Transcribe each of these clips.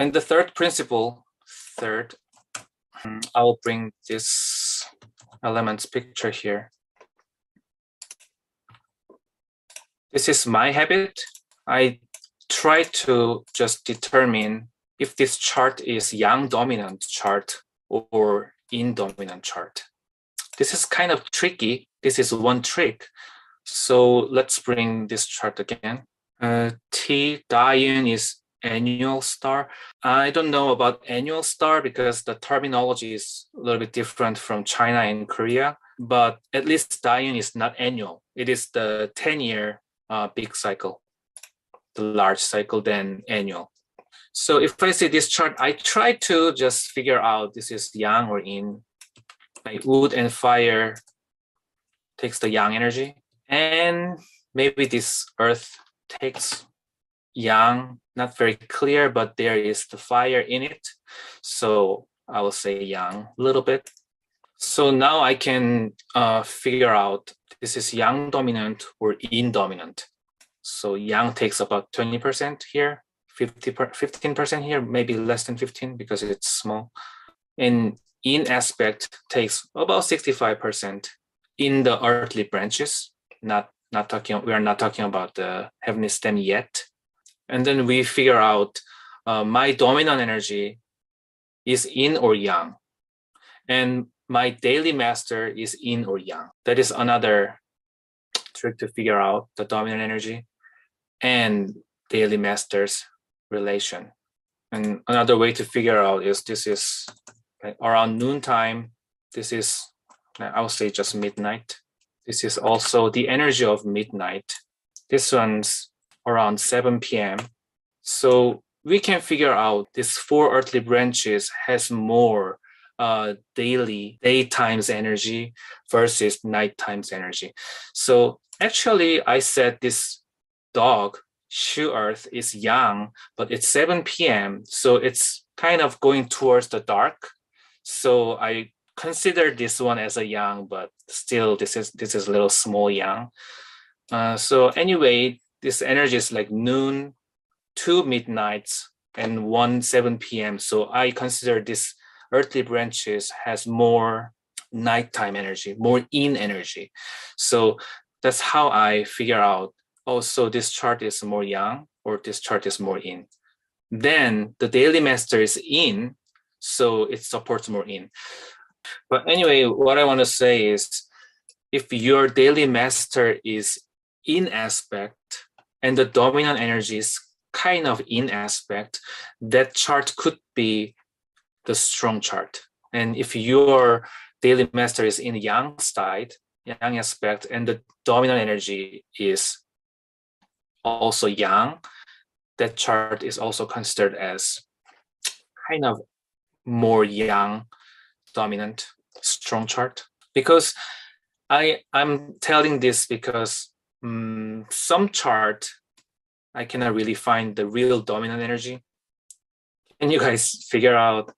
And the third principle, I'll bring this elements picture here. This is my habit. I try to just determine if this chart is yang dominant chart or yin dominant chart. This is kind of tricky. This is one trick. So let's bring this chart again. T Dian is annual star. I don't know about annual star because the terminology is a little bit different from China and Korea, but at least Dian is not annual. It is the 10-year big cycle, the large cycle, then annual. So if I see this chart, I try to just figure out this is yang or yin. Like wood and fire takes the yang energy, and maybe this earth takes yang, not very clear, but there is the fire in it. So I will say yang a little bit. So now I can figure out this is yang dominant or yin dominant. So yang takes about 20% here, 15% here, maybe less than 15 because it's small. And yin aspect takes about 65% in the earthly branches. We are not talking about the heavenly stem yet. And then we figure out my dominant energy is yin or yang, and my daily master is yin or yang. That is another trick to figure out the dominant energy and daily master's relation. And another way to figure out is this is like around noontime. This is, I would say, just midnight. This is also the energy of midnight. This one's around 7 p.m. So we can figure out these 4 earthly branches has more daytime's energy versus nighttime's energy. So actually, I said this dog, Shu Earth, is yang, but it's 7 p.m. So it's kind of going towards the dark. So I consider this one as a yang, but still this is a little small yang. So anyway, this energy is like noon, 2 midnights, and 7 p.m. So I consider this earthly branches has more nighttime energy, more yin energy. So that's how I figure out, oh, so this chart is more yang or this chart is more yin. Then the daily master is yin, so it supports more yin. But anyway, what I want to say is if your daily master is yin aspect and the dominant energy is kind of yin aspect, that chart could be the strong chart. And if your daily master is in yang side, yang aspect, and the dominant energy is also yang, that chart is also considered as kind of more yang dominant, strong chart. Because I'm telling this because some chart, I cannot really find the real dominant energy. Can you guys figure out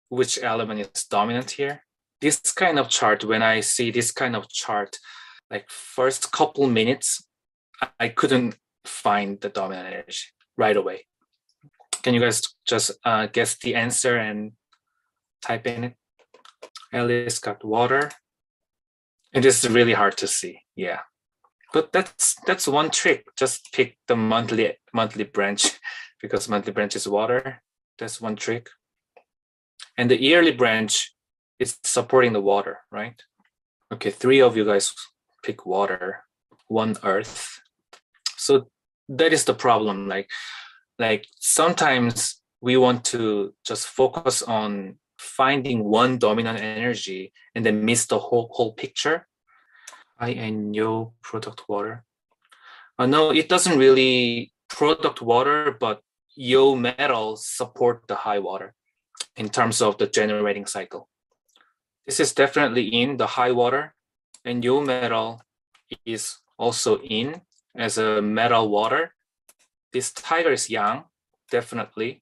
which element is dominant here? This kind of chart, when I see this kind of chart, like first couple minutes, I couldn't find the dominant energy right away. Can you guys just guess the answer and type in it? Alice got water. It is really hard to see, yeah. But that's one trick. Just pick the monthly branch because monthly branch is water. That's one trick. And the yearly branch is supporting the water, right? Okay, 3 of you guys pick water, 1 earth. So that is the problem. Like sometimes we want to just focus on finding one dominant energy and then miss the whole picture. I and yo product water. No, it doesn't really product water, but yo metals support the high water in terms of the generating cycle. This is definitely in the high water, and yo metal is also in as a metal water. This tiger is yang, definitely.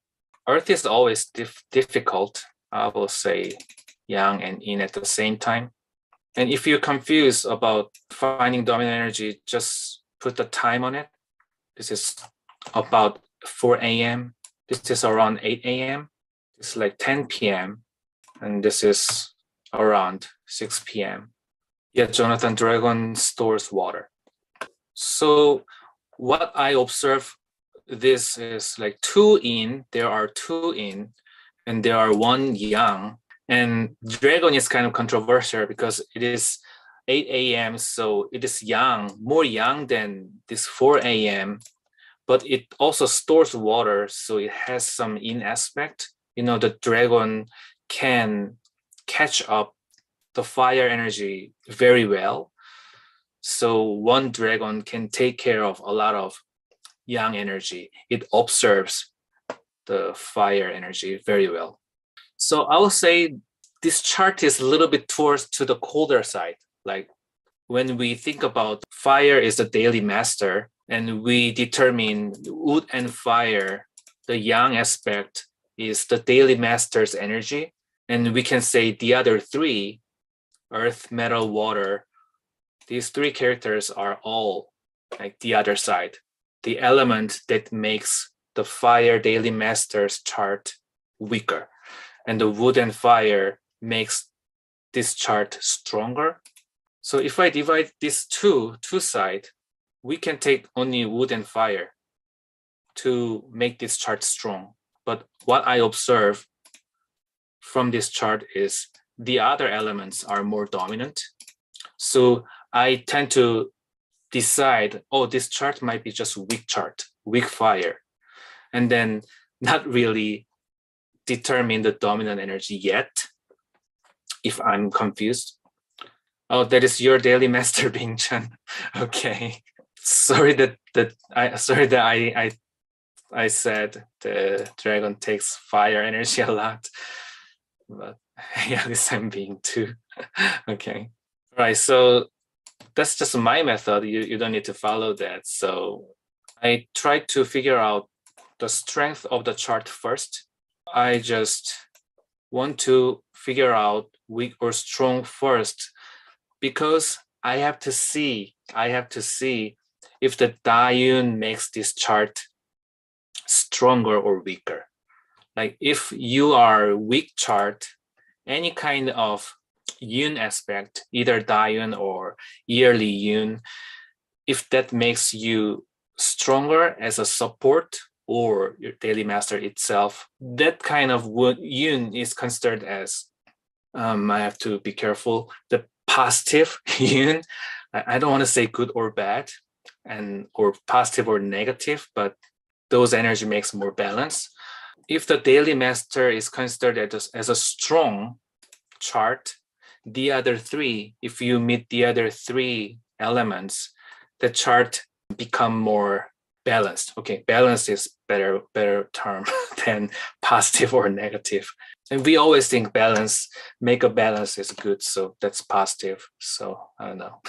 Earth is always difficult. I will say yang and yin at the same time. And if you're confused about finding dominant energy, just put the time on it. This is about 4 a.m. This is around 8 a.m. It's like 10 p.m. And this is around 6 p.m. Yeah, Jonathan, dragon stores water. So what I observe, this is like two yin, there are two yin, and there are one yang. And dragon is kind of controversial because it is 8 a.m. So it is yang, more yang than this 4 a.m. But it also stores water, so it has some yin aspect. You know, the dragon can catch up the fire energy very well. So one dragon can take care of a lot of yang energy. It observes the fire energy very well. So I will say this chart is a little bit towards to the colder side. Like when we think about fire is the daily master, and we determine wood and fire, the yang aspect is the daily master's energy. And we can say the other three, earth, metal, water, these three characters are all like the other side, the element that makes the fire daily master's chart weaker. And the wood and fire makes this chart stronger. So if I divide these two sides, we can take only wood and fire to make this chart strong. But what I observe from this chart is the other elements are more dominant. So I tend to decide, oh, this chart might be just weak chart, weak fire, and then not really determine the dominant energy yet if I'm confused. Oh, that is your daily master, Bing Chen. Okay. Sorry that I said the dragon takes fire energy a lot. But yeah, this I'm being too. Okay. All right. So that's just my method. You don't need to follow that. So I try to figure out the strength of the chart first. I just want to figure out weak or strong first, because I have to see if the Dayun makes this chart stronger or weaker. Like if you are weak chart, any kind of Yun aspect, either Dayun or yearly Yun, if that makes you stronger as a support or your daily master itself, that kind of Yun is considered as, I have to be careful, the positive Yun. I don't want to say good or bad, and or positive or negative, but those energy makes more balance. If the daily master is considered as a strong chart, the other three, if you meet the other three elements, the chart become more balanced. Okay, balanced is better term than positive or negative. And we always think make a balance is good, so that's positive. So I don't know.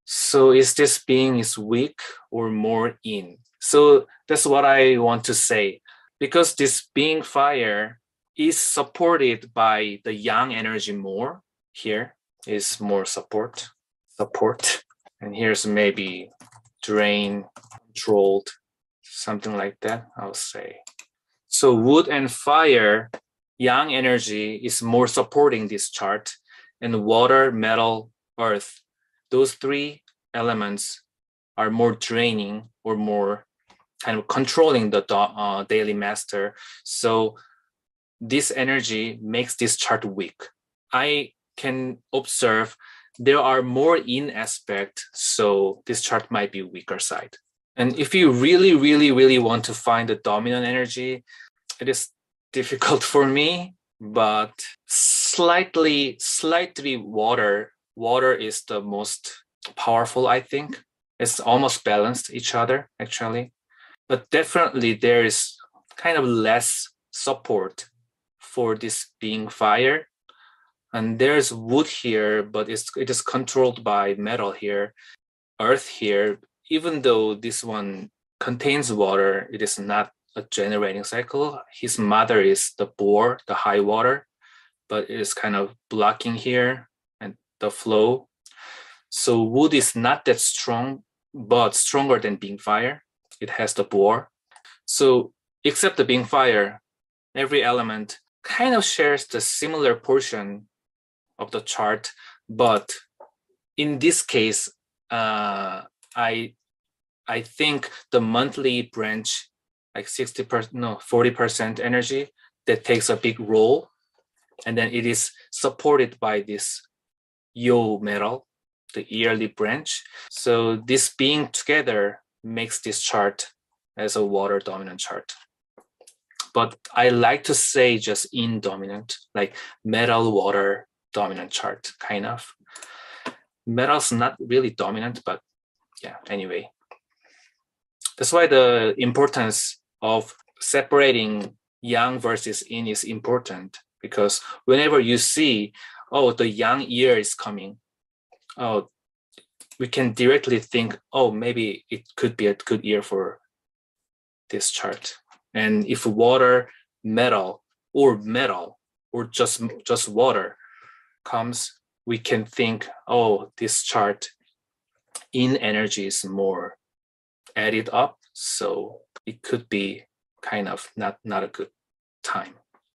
So is this being is weak or more in? So that's what I want to say. Because this being fire is supported by the yang energy more, here is more support. And here's maybe drain, controlled, something like that, I'll say. So wood and fire, yang energy is more supporting this chart, and water, metal, earth, those three elements are more draining or more kind of controlling the daily master. So this energy makes this chart weak. I can observe there are more in aspect, so this chart might be weaker side. And if you really, really, really want to find the dominant energy, it is difficult for me, but slightly water is the most powerful, I think. It's almost balanced each other, actually. But definitely there is kind of less support for this being fire. And there's wood here, but it is controlled by metal here, earth here. Even though this one contains water, it is not a generating cycle. His mother is the bore, the high water, but it is kind of blocking here and the flow. So wood is not that strong, but stronger than being fire. It has the bore. So except the being fire, every element kind of shares the similar portion of the chart, but in this case, I think the monthly branch, like 60%, no, 40% energy, that takes a big role. And then it is supported by this Yo metal, the yearly branch. So this being together makes this chart as a water dominant chart. But I like to say just in dominant, like metal water dominant chart, kind of. Metal's not really dominant, but yeah, anyway. That's why the importance of separating yang versus yin is important, because whenever you see, oh, the yang year is coming, oh, we can directly think, oh, maybe it could be a good year for this chart. And if water, metal, or just water comes, we can think, oh, this chart in energy is more added up, so it could be kind of not a good time.